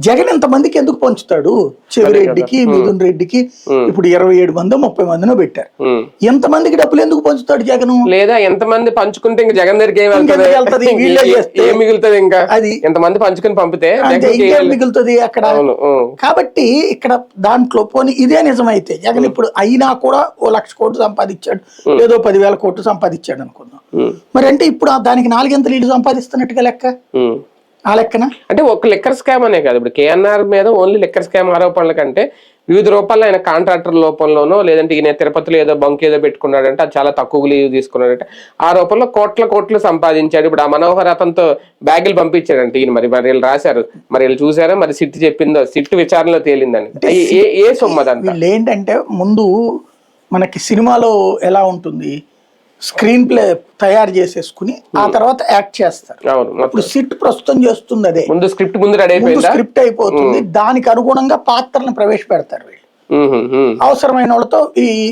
జగన్ ఇంతమందికి ఎందుకు పంచుతాడు? చెవిరెడ్డికి, మిథున్ రెడ్డికి ఇప్పుడు 27 మందో 30 మందినో పెట్టారు. ఎంతమందికి డబ్బులు ఎందుకు పంచుతాడు జగన్? లేదా ఎంతమంది పంచుకుంటే ఇంకా జగన్ దగ్గరికి ఏం మిగులుతుంది? ఇంకా అది ఎంతమంది పంచుకుని పంపితే మిగులుతుంది అక్కడ. కాబట్టి ఇక్కడ దాంట్లో పోనీ ఇదే నిజమైతే జగన్ ఇప్పుడు అయినా కూడా 1 లక్ష కోట్లు సంపాదించాడు, ఏదో 10,000 కోట్లు సంపాదించాడు అనుకుందాం. మరి అంటే ఇప్పుడు దానికి 4 లీడు సంపాదిస్తున్నట్టుగా లెక్క. ఆ లెక్కన అంటే ఒక లిక్కర్ స్కామ్ అనే కాదు, ఇప్పుడు కేఎన్ఆర్ మీద ఓన్లీ లిక్కర్ స్కామ్ ఆరోపణల కంటే వివిధ రూపాల్లో ఆయన కాంట్రాక్టర్ లోపంలోనో, లేదంటే ఈయన తిరుపతిలో ఏదో బంక్ ఏదో పెట్టుకున్నాడంటే అది చాలా తక్కువ లీవ్ తీసుకున్నాడంటే ఆ రూపంలో కోట్లు సంపాదించాడు. ఇప్పుడు ఆ మనోహర్ అతనితో బ్యాగులు పంపించాడంటే ఈయన మరి వీళ్ళు రాశారు, మరి వీళ్ళు చూసారా, మరి సిట్ చెప్పిందో, సిట్ విచారణలో తేలిందని. ఏ సొమ్మదంతా వీళ్ళు ఏంటంటే ముందు మనకి సినిమాలో ఎలా ఉంటుంది, స్క్రీన్ ప్లే తయారు చేసేసుకుని ఆ తర్వాత యాక్ట్ చేస్తారు. ఇప్పుడు సిట్ ప్రస్తుతం చేస్తుంది అదే. ముందు స్క్రిప్ట్ అయిపోతుంది, దానికి అనుగుణంగా పాత్రలను ప్రవేశపెడతారు వీళ్ళు. అవసరమైన వాళ్ళతో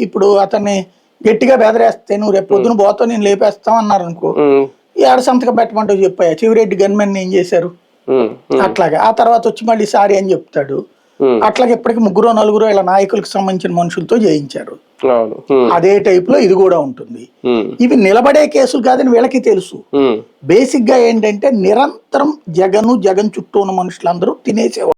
ఇప్పుడు అతన్ని గట్టిగా బెదరేస్తే నువ్వు రేపు పొద్దున పోతావు నేను లేపేస్తాం అన్నారు అనుకో, ఏడ సంతకం పెట్టమంటూ చెప్పాయా చెవిరెడ్డి గన్మెన్ ఏం చేశారు అట్లాగా. ఆ తర్వాత వచ్చి మళ్ళీ సారీ అని చెప్తాడు. అట్లాగే ఇప్పటికి 3-4 ఇలా నాయకులకు సంబంధించిన మనుషులతో చేయించారు. అదే టైప్ లో ఇది కూడా ఉంటుంది. ఇవి నిలబడే కేసులు కాదని వీళ్ళకి తెలుసు. బేసిక్ గా ఏంటంటే నిరంతరం జగన్ చుట్టూ ఉన్న మనుషులందరూ తినేసేవాళ్ళు.